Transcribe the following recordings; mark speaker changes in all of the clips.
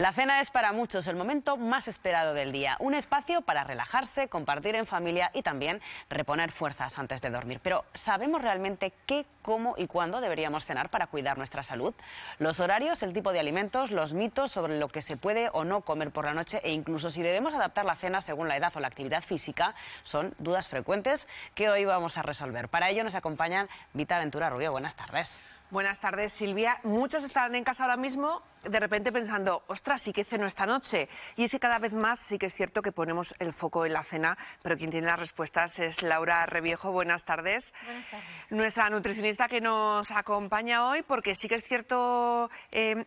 Speaker 1: La cena es para muchos el momento más esperado del día, un espacio para relajarse, compartir en familia y también reponer fuerzas antes de dormir. Pero ¿sabemos realmente qué, cómo y cuándo deberíamos cenar para cuidar nuestra salud? Los horarios, el tipo de alimentos, los mitos sobre lo que se puede o no comer por la noche e incluso si debemos adaptar la cena según la edad o la actividad física son dudas frecuentes que hoy vamos a resolver. Para ello nos acompañan Vita Ventura Rubio. Buenas tardes.
Speaker 2: Buenas tardes, Silvia. Muchos están en casa ahora mismo de repente pensando, ostras, sí que ceno esta noche. Y es que cada vez más sí que es cierto que ponemos el foco en la cena, pero quien tiene las respuestas es Laura Reviejo. Buenas tardes.
Speaker 3: Buenas tardes.
Speaker 2: Nuestra nutricionista que nos acompaña hoy, porque sí que es cierto,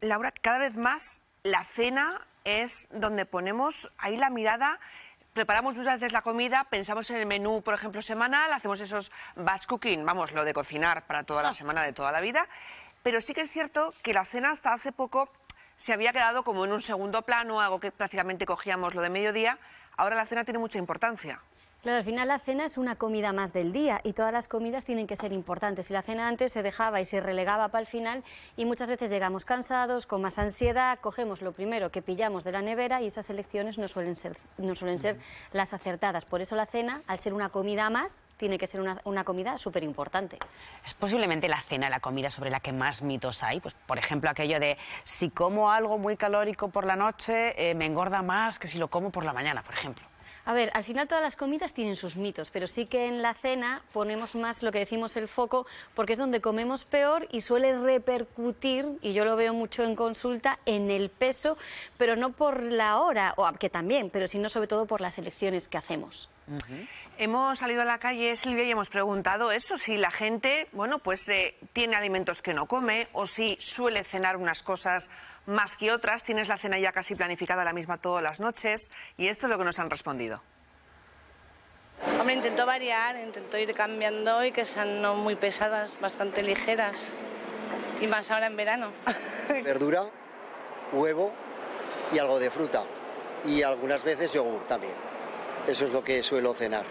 Speaker 2: Laura, cada vez más la cena es donde ponemos ahí la mirada. Preparamos muchas veces la comida, pensamos en el menú, por ejemplo, semanal, hacemos esos batch cooking, vamos, lo de cocinar para toda la semana de toda la vida, pero sí que es cierto que la cena hasta hace poco se había quedado como en un segundo plano, algo que prácticamente cogíamos lo de mediodía. Ahora la cena tiene mucha importancia.
Speaker 3: Claro, al final la cena es una comida más del día y todas las comidas tienen que ser importantes. Y la cena antes se dejaba y se relegaba para el final y muchas veces llegamos cansados, con más ansiedad, cogemos lo primero que pillamos de la nevera y esas elecciones no suelen ser las acertadas. Por eso la cena, al ser una comida más, tiene que ser una comida súper importante.
Speaker 1: ¿Es posiblemente la cena la comida sobre la que más mitos hay? Pues, por ejemplo, aquello de si como algo muy calórico por la noche me engorda más que si lo como por la mañana, por ejemplo.
Speaker 3: A ver, al final todas las comidas tienen sus mitos, pero sí que en la cena ponemos más lo que decimos el foco, porque es donde comemos peor y suele repercutir, y yo lo veo mucho en consulta, en el peso, pero no por la hora, o que también, pero sino sobre todo por las elecciones que hacemos.
Speaker 2: Hemos salido a la calle, Silvia, y hemos preguntado eso, si la gente, bueno, pues tiene alimentos que no come o si suele cenar unas cosas más que otras. Tienes la cena ya casi planificada la misma todas las noches y esto es lo que nos han respondido.
Speaker 4: Hombre, intento variar, intento ir cambiando y que sean no muy pesadas, bastante ligeras y más ahora en verano.
Speaker 5: Verdura, huevo y algo de fruta y algunas veces yogur también. Eso es lo que suelo cenar.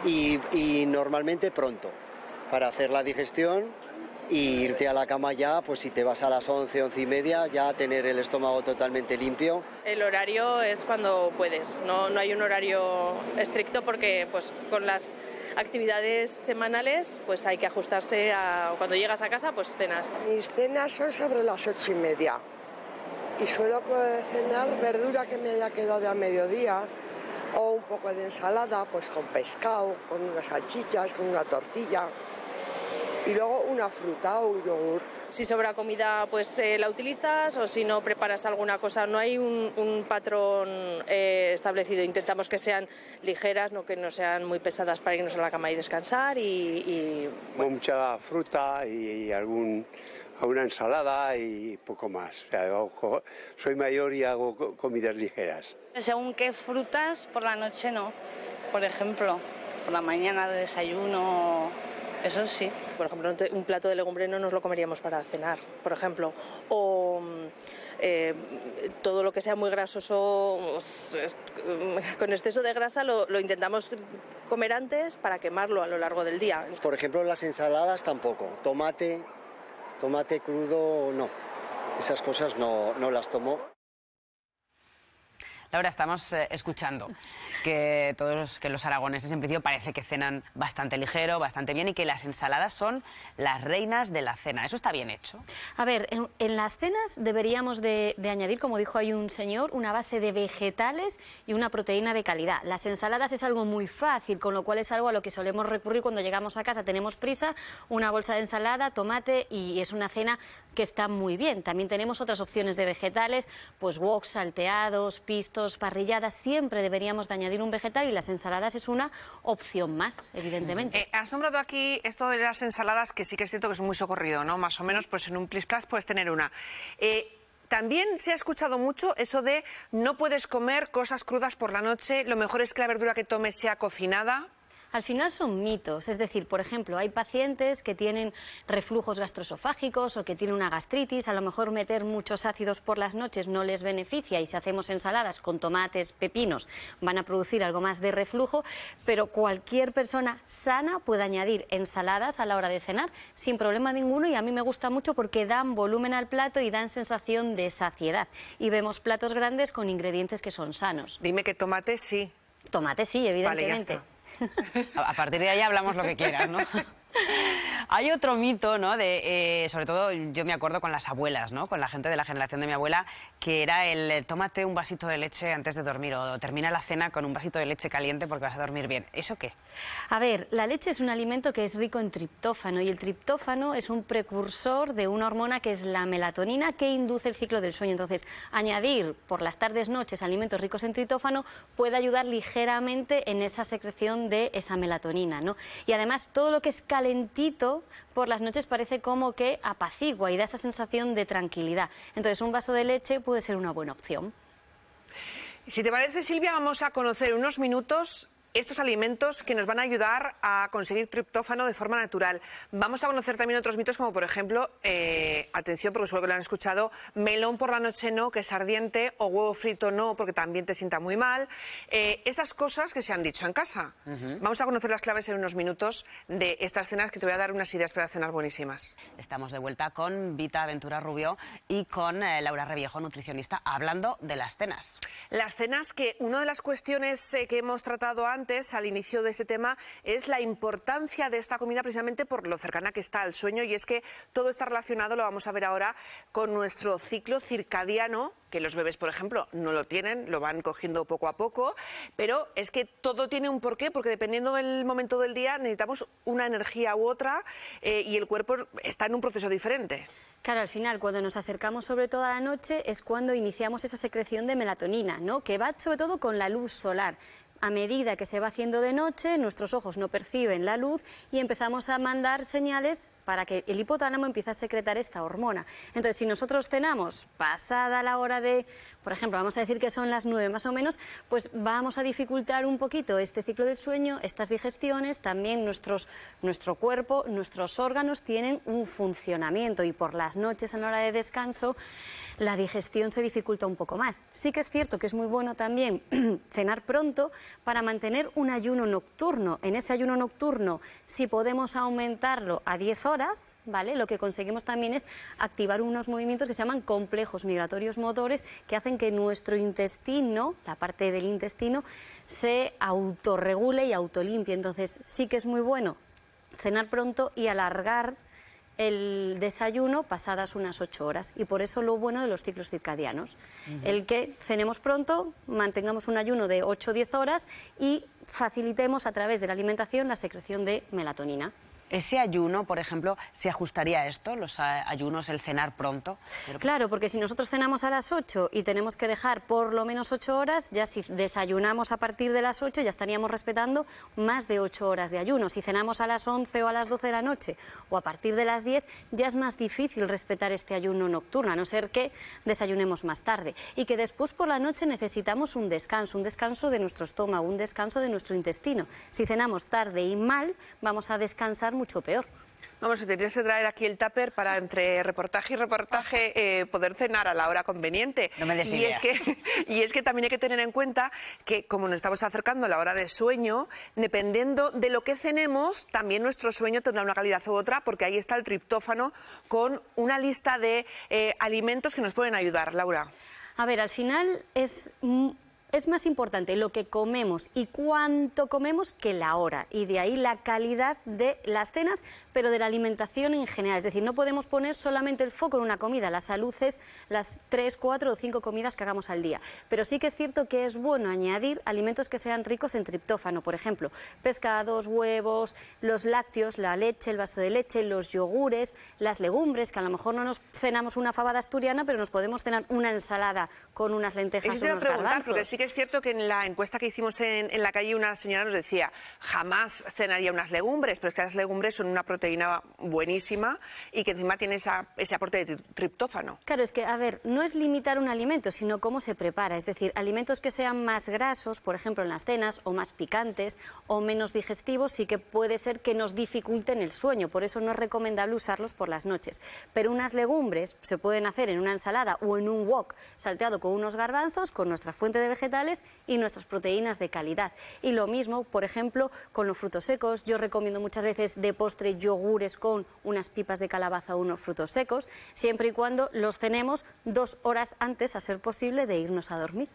Speaker 5: Y normalmente pronto, para hacer la digestión y irte a la cama ya, pues si te vas a las 11, 11 y media, ya tener el estómago totalmente limpio.
Speaker 6: El horario es cuando puedes, no hay un horario estricto porque pues con las actividades semanales pues hay que ajustarse a cuando llegas a casa pues cenas.
Speaker 7: Mis cenas son sobre las 8 y media y suelo cenar verdura que me haya quedado de a mediodía, o un poco de ensalada, pues con pescado, con unas salchichas, con una tortilla y luego una fruta o un yogur.
Speaker 6: Si sobra comida pues la utilizas o si no preparas alguna cosa, no hay un patrón establecido, intentamos que sean ligeras, no que no sean muy pesadas para irnos a la cama y descansar
Speaker 8: Bueno. Mucha fruta y alguna ensalada y poco más. O sea, soy mayor y hago comidas ligeras.
Speaker 4: Según qué frutas, por la noche no. Por ejemplo, por la mañana de desayuno, eso sí.
Speaker 6: Por ejemplo, un plato de legumbre no nos lo comeríamos para cenar, por ejemplo. O todo lo que sea muy grasoso, con exceso de grasa, lo intentamos comer antes para quemarlo a lo largo del día.
Speaker 5: Por ejemplo, las ensaladas tampoco. Tomate crudo no. Esas cosas no las tomo.
Speaker 1: Laura, estamos escuchando que los aragoneses en principio parece que cenan bastante ligero, bastante bien y que las ensaladas son las reinas de la cena. ¿Eso está bien hecho?
Speaker 3: A ver, en las cenas deberíamos de añadir, como dijo ahí un señor, una base de vegetales y una proteína de calidad. Las ensaladas es algo muy fácil, con lo cual es algo a lo que solemos recurrir cuando llegamos a casa, tenemos prisa, una bolsa de ensalada, tomate y es una cena que está muy bien. También tenemos otras opciones de vegetales, pues woks, salteados, pistos, parrilladas. Siempre deberíamos de añadir un vegetal y las ensaladas es una opción más, evidentemente.
Speaker 2: Has nombrado aquí esto de las ensaladas, que sí que es cierto que es muy socorrido, ¿no? Más o menos, pues en un plis plas puedes tener una. También se ha escuchado mucho eso de no puedes comer cosas crudas por la noche, lo mejor es que la verdura que tomes sea cocinada.
Speaker 3: Al final son mitos, es decir, por ejemplo, hay pacientes que tienen reflujos gastroesofágicos o que tienen una gastritis, a lo mejor meter muchos ácidos por las noches no les beneficia y si hacemos ensaladas con tomates, pepinos, van a producir algo más de reflujo, pero cualquier persona sana puede añadir ensaladas a la hora de cenar sin problema ninguno y a mí me gusta mucho porque dan volumen al plato y dan sensación de saciedad y vemos platos grandes con ingredientes que son sanos.
Speaker 2: Dime que tomate sí.
Speaker 3: Tomate sí, evidentemente.
Speaker 2: Vale, ya está.
Speaker 1: A partir de ahí hablamos lo que quieras, ¿no? Hay otro mito, ¿no? Sobre todo yo me acuerdo con las abuelas, ¿no? Con la gente de la generación de mi abuela, que era el tómate un vasito de leche antes de dormir o termina la cena con un vasito de leche caliente porque vas a dormir bien. ¿Eso qué?
Speaker 3: A ver, la leche es un alimento que es rico en triptófano y el triptófano es un precursor de una hormona que es la melatonina que induce el ciclo del sueño. Entonces, añadir por las tardes, noches alimentos ricos en triptófano puede ayudar ligeramente en esa secreción de esa melatonina, ¿no? Y además todo lo que es calentito por las noches parece como que apacigua y da esa sensación de tranquilidad. Entonces un vaso de leche puede ser una buena opción.
Speaker 2: Si te parece, Silvia, vamos a conocer en unos minutos estos alimentos que nos van a ayudar a conseguir triptófano de forma natural. Vamos a conocer también otros mitos como, por ejemplo, atención porque seguro que lo han escuchado, melón por la noche no, que es ardiente, o huevo frito no, porque también te sienta muy mal. Esas cosas que se han dicho en casa. Vamos a conocer las claves en unos minutos de estas cenas que te voy a dar unas ideas para cenar buenísimas.
Speaker 1: Estamos de vuelta con Vita Ventura Rubio y con Laura Reviejo, nutricionista, hablando de las cenas.
Speaker 2: Las cenas, que una de las cuestiones que hemos tratado antes, al inicio de este tema, es la importancia de esta comida precisamente por lo cercana que está al sueño, y es que todo está relacionado, lo vamos a ver ahora, con nuestro ciclo circadiano, que los bebés, por ejemplo, no lo tienen, lo van cogiendo poco a poco, pero es que todo tiene un porqué, porque dependiendo del momento del día necesitamos una energía u otra y el cuerpo está en un proceso diferente.
Speaker 3: Claro, al final, cuando nos acercamos sobre todo a la noche es cuando iniciamos esa secreción de melatonina, ¿no? Que va sobre todo con la luz solar. A medida que se va haciendo de noche, nuestros ojos no perciben la luz y empezamos a mandar señales para que el hipotálamo empiece a secretar esta hormona. Entonces, si nosotros cenamos pasada la hora de, por ejemplo, vamos a decir que son las 9 más o menos, pues vamos a dificultar un poquito este ciclo del sueño, estas digestiones, también nuestro cuerpo, nuestros órganos tienen un funcionamiento y por las noches a la hora de descanso la digestión se dificulta un poco más. Sí que es cierto que es muy bueno también cenar pronto para mantener un ayuno nocturno. En ese ayuno nocturno, si podemos aumentarlo a 10 horas, ¿vale? Lo que conseguimos también es activar unos movimientos que se llaman complejos migratorios motores, que hacen que nuestro intestino, la parte del intestino, se autorregule y autolimpie. Entonces sí que es muy bueno cenar pronto y alargar el desayuno pasadas unas 8 horas y por eso lo bueno de los ciclos circadianos, el que cenemos pronto, mantengamos un ayuno de 8 o 10 horas y facilitemos a través de la alimentación la secreción de melatonina.
Speaker 1: ¿Ese ayuno, por ejemplo, se ajustaría a esto, los ayunos, el cenar pronto?
Speaker 3: Claro, porque si nosotros cenamos a las 8 y tenemos que dejar por lo menos 8 horas, ya si desayunamos a partir de las 8 ya estaríamos respetando más de 8 horas de ayuno. Si cenamos a las 11 o a las 12 de la noche o a partir de las 10, ya es más difícil respetar este ayuno nocturno, a no ser que desayunemos más tarde. Y que después por la noche necesitamos un descanso de nuestro estómago, un descanso de nuestro intestino. Si cenamos tarde y mal, vamos a descansar mucho peor.
Speaker 2: Vamos, te tienes que traer aquí el tupper para entre reportaje y reportaje poder cenar a la hora conveniente.
Speaker 1: No me des ideas.
Speaker 2: Y es que también hay que tener en cuenta que como nos estamos acercando a la hora de sueño, dependiendo de lo que cenemos, también nuestro sueño tendrá una calidad u otra, porque ahí está el triptófano con una lista de alimentos que nos pueden ayudar. Laura.
Speaker 3: A ver, al final es más importante lo que comemos y cuánto comemos que la hora, y de ahí la calidad de las cenas, pero de la alimentación en general. Es decir, no podemos poner solamente el foco en una comida, la salud es las 3, 4 o 5 comidas que hagamos al día. Pero sí que es cierto que es bueno añadir alimentos que sean ricos en triptófano, por ejemplo, pescados, huevos, los lácteos, la leche, el vaso de leche, los yogures, las legumbres, que a lo mejor no nos cenamos una fabada asturiana, pero nos podemos cenar una ensalada con unas lentejas o unos garbanzos.
Speaker 2: Porque sí que que es cierto que en la encuesta que hicimos en la calle una señora nos decía, jamás cenaría unas legumbres, pero es que las legumbres son una proteína buenísima y que encima tiene ese aporte de triptófano.
Speaker 3: Claro, es que, a ver, no es limitar un alimento, sino cómo se prepara. Es decir, alimentos que sean más grasos, por ejemplo, en las cenas, o más picantes, o menos digestivos, sí que puede ser que nos dificulten el sueño. Por eso no es recomendable usarlos por las noches. Pero unas legumbres se pueden hacer en una ensalada o en un wok salteado con unos garbanzos, con nuestra fuente de vegetales y nuestras proteínas de calidad. Y lo mismo, por ejemplo, con los frutos secos. Yo recomiendo muchas veces de postre yogures con unas pipas de calabaza o unos frutos secos, siempre y cuando los cenemos 2 horas antes, a ser posible, de irnos a dormir.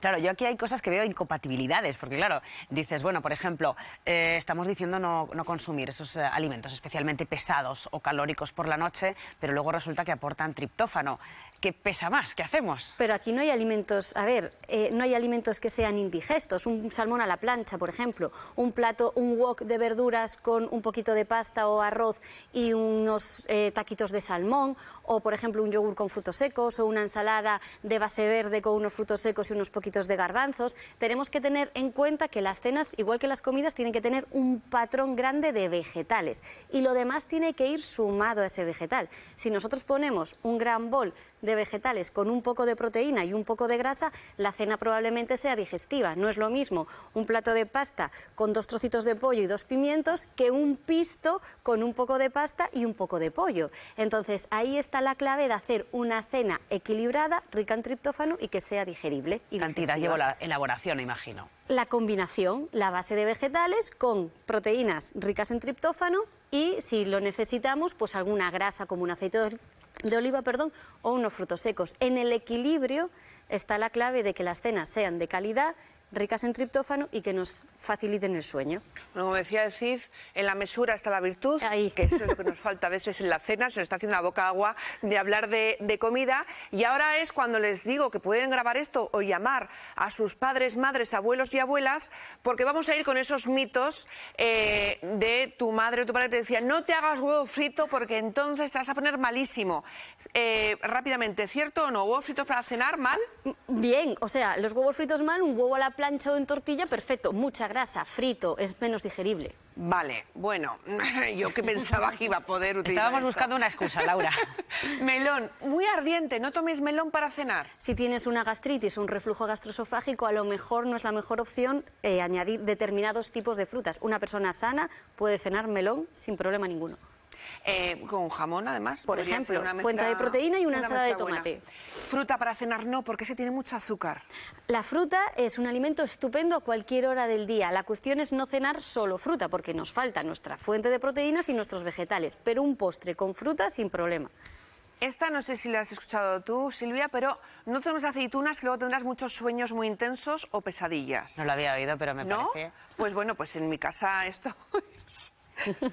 Speaker 1: Claro, yo aquí hay cosas que veo incompatibilidades, porque claro, dices, bueno, por ejemplo, estamos diciendo no consumir esos alimentos especialmente pesados o calóricos por la noche, pero luego resulta que aportan triptófano. ¿Qué pesa más? ¿Qué hacemos?
Speaker 3: Pero aquí no hay alimentos, a ver, no hay alimentos que sean indigestos. Un salmón a la plancha, por ejemplo, un wok de verduras con un poquito de pasta o arroz y unos taquitos de salmón, o por ejemplo un yogur con frutos secos, o una ensalada de base verde con unos frutos secos y unos poquitos de garbanzos. Tenemos que tener en cuenta que las cenas, igual que las comidas, tienen que tener un patrón grande de vegetales y lo demás tiene que ir sumado a ese vegetal. Si nosotros ponemos un gran bol de vegetales con un poco de proteína y un poco de grasa, la cena probablemente sea digestiva. No es lo mismo un plato de pasta con 2 trocitos de pollo y 2 pimientos que un pisto con un poco de pasta y un poco de pollo. Entonces ahí está la clave de hacer una cena equilibrada, rica en triptófano y que sea digerible y
Speaker 1: Cantidad llevo la elaboración, imagino.
Speaker 3: La combinación, la base de vegetales con proteínas ricas en triptófano y, si lo necesitamos, pues alguna grasa como un aceite de oliva, o unos frutos secos. En el equilibrio está la clave de que las cenas sean de calidad, ricas en triptófano y que nos faciliten el sueño.
Speaker 2: Bueno, como decía el Cid, en la mesura está la virtud,
Speaker 3: Ahí.
Speaker 2: que eso es lo que nos falta a veces en la cena, se nos está haciendo la boca agua de hablar de comida, y ahora es cuando les digo que pueden grabar esto o llamar a sus padres, madres, abuelos y abuelas, porque vamos a ir con esos mitos de tu madre o tu padre que te decía, no te hagas huevo frito porque entonces te vas a poner malísimo. Rápidamente, ¿cierto o no? ¿Huevos fritos para cenar mal?
Speaker 3: Bien, o sea, los huevos fritos mal, un huevo a la plancha o en tortilla, perfecto. Mucha grasa, frito, es menos digerible.
Speaker 2: Vale, bueno, yo que pensaba que iba a poder utilizar
Speaker 1: Estábamos
Speaker 2: esto.
Speaker 1: buscando una excusa, Laura.
Speaker 2: Melón, muy ardiente, no toméis melón para cenar.
Speaker 3: Si tienes una gastritis o un reflujo gastroesofágico, a lo mejor no es la mejor opción añadir determinados tipos de frutas. Una persona sana puede cenar melón sin problema ninguno.
Speaker 2: Con jamón, además.
Speaker 3: Por
Speaker 2: podría
Speaker 3: ejemplo,
Speaker 2: ser una
Speaker 3: fuente de proteína y una ensalada de
Speaker 2: mezcla buena.
Speaker 3: tomate.
Speaker 2: Fruta para cenar no, porque ese tiene mucho azúcar.
Speaker 3: La fruta es un alimento estupendo a cualquier hora del día. La cuestión es no cenar solo fruta, porque nos falta nuestra fuente de proteínas y nuestros vegetales. Pero un postre con fruta sin problema.
Speaker 2: Esta no sé si la has escuchado tú, Silvia, pero no tenemos aceitunas, que luego tendrás muchos sueños muy intensos o pesadillas.
Speaker 1: No lo había oído, pero me
Speaker 2: ¿No?
Speaker 1: parece...
Speaker 2: Pues bueno, pues en mi casa esto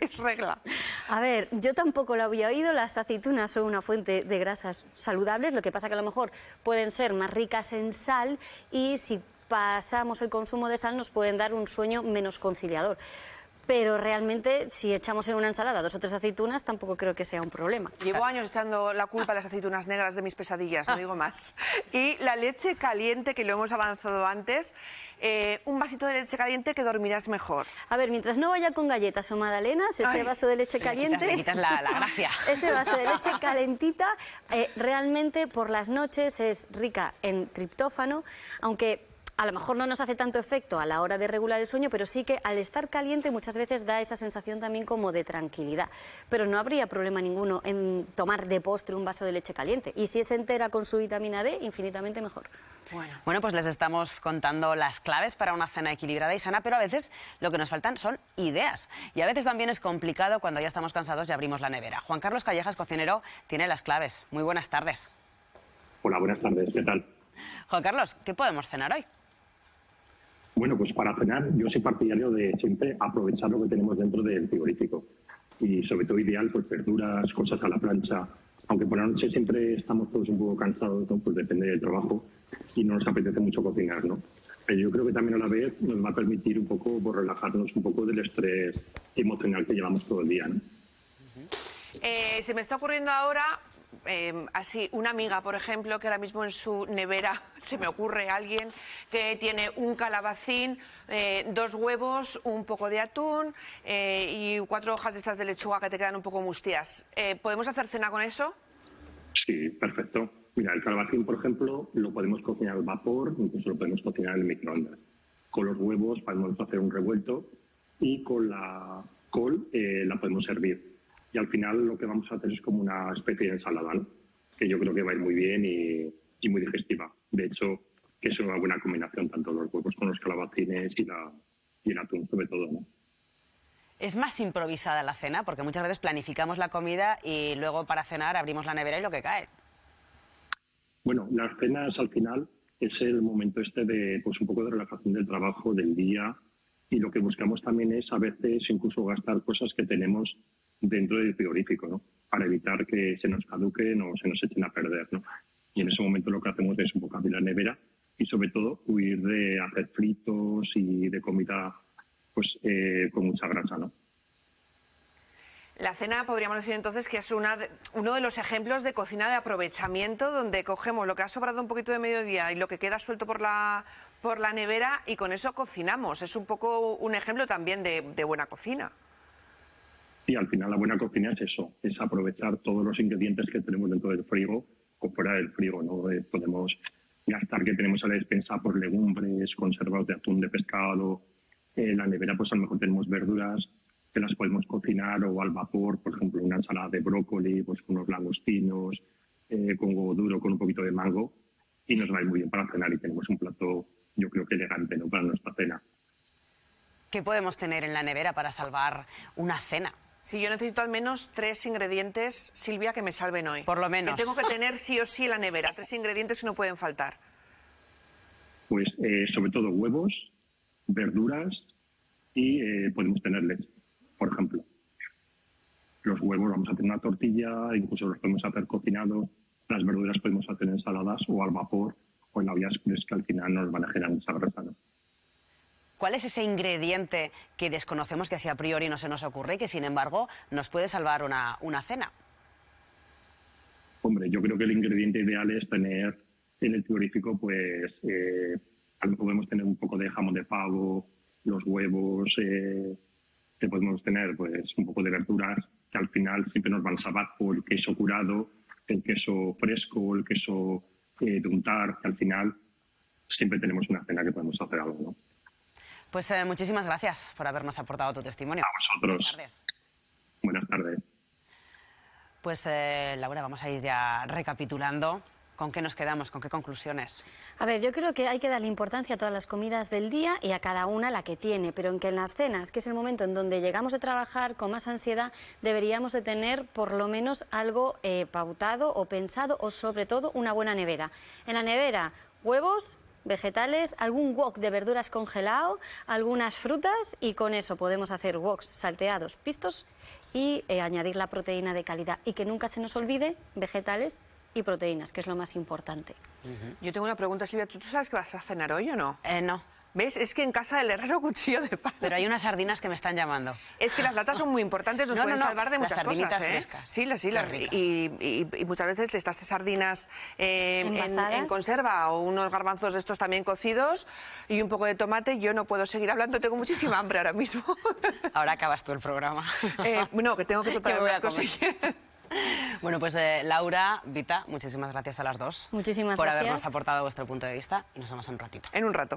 Speaker 2: es regla.
Speaker 3: A ver, yo tampoco lo había oído, las aceitunas son una fuente de grasas saludables, lo que pasa que a lo mejor pueden ser más ricas en sal y si pasamos el consumo de sal nos pueden dar un sueño menos conciliador. Pero realmente, si echamos en una ensalada 2 o 3 aceitunas, tampoco creo que sea un problema.
Speaker 2: Llevo años echando la culpa a las aceitunas negras de mis pesadillas, no digo más. Y la leche caliente, que lo hemos avanzado antes, un vasito de leche caliente que dormirás mejor.
Speaker 3: A ver, mientras no vaya con galletas o magdalenas, ese vaso de leche caliente...
Speaker 1: Le quitas la gracia.
Speaker 3: Ese vaso de leche calentita, realmente por las noches es rica en triptófano, aunque... A lo mejor no nos hace tanto efecto a la hora de regular el sueño, pero sí que al estar caliente muchas veces da esa sensación también como de tranquilidad. Pero no habría problema ninguno en tomar de postre un vaso de leche caliente. Y si es entera con su vitamina D, infinitamente mejor.
Speaker 1: Bueno, pues les estamos contando las claves para una cena equilibrada y sana, pero a veces lo que nos faltan son ideas. Y a veces también es complicado cuando ya estamos cansados y abrimos la nevera. Juan Carlos Callejas, cocinero, tiene las claves. Muy buenas tardes.
Speaker 9: Hola, buenas tardes. ¿Qué tal?
Speaker 1: Juan Carlos, ¿qué podemos cenar hoy?
Speaker 9: Bueno, pues para cenar yo soy partidario de siempre aprovechar lo que tenemos dentro del frigorífico. Y sobre todo ideal, pues verduras, cosas a la plancha. Aunque por la noche siempre estamos todos un poco cansados, ¿no? Pues depende del trabajo y no nos apetece mucho cocinar, ¿no? Pero yo creo que también a la vez nos va a permitir un poco pues, relajarnos un poco del estrés emocional que llevamos todo el día, ¿no?
Speaker 2: Se me está ocurriendo ahora así, una amiga, por ejemplo, que ahora mismo en su nevera, se me ocurre alguien que tiene un calabacín, 2 huevos, un poco de atún y 4 hojas de estas de lechuga que te quedan un poco mustías. ¿Podemos hacer cena con eso?
Speaker 9: Sí, perfecto. Mira, el calabacín, por ejemplo, lo podemos cocinar al vapor, incluso lo podemos cocinar en el microondas. Con los huevos podemos hacer un revuelto y con la col la podemos servir. Y al final lo que vamos a hacer es como una especie de ensalada, ¿no? Que yo creo que va a ir muy bien y muy digestiva. De hecho, que es una buena combinación, tanto los huevos con los calabacines y el atún, sobre todo, ¿no?
Speaker 1: ¿Es más improvisada la cena? Porque muchas veces planificamos la comida y luego para cenar abrimos la nevera y lo que cae.
Speaker 9: Bueno, las cenas al final es el momento de pues un poco de relajación del trabajo, del día, y lo que buscamos también es a veces incluso gastar cosas que tenemos dentro del frigorífico, ¿no? Para evitar que se nos caduquen o se nos echen a perder, ¿no? Y en ese momento lo que hacemos es un poco abrir la nevera y sobre todo huir de hacer fritos y de comida pues con mucha grasa, ¿no?
Speaker 2: La cena podríamos decir entonces que es uno de los ejemplos de cocina de aprovechamiento, donde cogemos lo que ha sobrado un poquito de mediodía y lo que queda suelto por la nevera y con eso cocinamos. Es un poco un ejemplo también de buena cocina.
Speaker 9: Y al final la buena cocina es eso, es aprovechar todos los ingredientes que tenemos dentro del frigo o fuera del frigo, ¿no? Podemos gastar que tenemos a la despensa por legumbres, conservas de atún, de pescado. En la nevera pues a lo mejor tenemos verduras que las podemos cocinar o al vapor, por ejemplo, una ensalada de brócoli, pues con unos langostinos, con huevo duro, con un poquito de mango, y nos va a ir muy bien para cenar y tenemos un plato, yo creo que elegante, ¿no? Para nuestra cena.
Speaker 1: ¿Qué podemos tener en la nevera para salvar una cena?
Speaker 2: Sí, yo necesito al menos 3 ingredientes, Silvia, que me salven hoy.
Speaker 1: Por lo menos.
Speaker 2: Que tengo que tener sí o sí en la nevera, 3 ingredientes que no pueden faltar.
Speaker 9: Pues sobre todo huevos, verduras y podemos tener leche, por ejemplo. Los huevos vamos a hacer una tortilla, incluso los podemos hacer cocinados. Las verduras podemos hacer ensaladas o al vapor o en la vía express, que al final nos van a generar mucha grasa, ¿no?
Speaker 1: ¿Cuál es ese ingrediente que desconocemos, que así a priori no se nos ocurre y que sin embargo nos puede salvar una cena?
Speaker 9: Hombre, yo creo que el ingrediente ideal es tener en el frigorífico, pues, a lo mejor podemos tener un poco de jamón de pavo, los huevos, que podemos tener pues un poco de verduras, que al final siempre nos van a salvar, o el queso curado, el queso fresco, el queso de untar, que al final siempre tenemos una cena que podemos hacer algo, ¿no?
Speaker 1: Pues muchísimas gracias por habernos aportado tu testimonio.
Speaker 9: A vosotros.
Speaker 1: Buenas tardes.
Speaker 9: Buenas tardes.
Speaker 1: Pues Laura, vamos a ir ya recapitulando. ¿Con qué nos quedamos? ¿Con qué conclusiones?
Speaker 3: A ver, yo creo que hay que darle importancia a todas las comidas del día y a cada una la que tiene, pero en que en las cenas, que es el momento en donde llegamos de trabajar con más ansiedad, deberíamos de tener por lo menos algo pautado o pensado, o sobre todo una buena nevera. En la nevera, huevos, vegetales, algún wok de verduras congelado, algunas frutas, y con eso podemos hacer woks salteados, pistos, y añadir la proteína de calidad. Y que nunca se nos olvide vegetales y proteínas, que es lo más importante.
Speaker 2: Yo tengo una pregunta, Silvia. ¿Tú sabes que vas a cenar hoy o no?
Speaker 1: No.
Speaker 2: ¿Ves? Es que en casa del herrero cuchillo de palo.
Speaker 1: Pero hay unas sardinas que me están llamando.
Speaker 2: Es que las latas son muy importantes, nos pueden salvar de muchas cosas, ¿eh?
Speaker 1: Frescas.
Speaker 2: Sí, y muchas veces estas sardinas en conserva o unos garbanzos de estos también cocidos y un poco de tomate. Yo no puedo seguir hablando, tengo muchísima hambre ahora mismo.
Speaker 1: Ahora acabas tú el programa.
Speaker 2: No, que tengo que preparar unas cosillas.
Speaker 1: Bueno, pues Laura, Vita, muchísimas gracias a las dos.
Speaker 3: Muchísimas
Speaker 1: por
Speaker 3: gracias.
Speaker 1: habernos aportado vuestro punto de vista y nos vemos en un ratito.
Speaker 2: En un rato.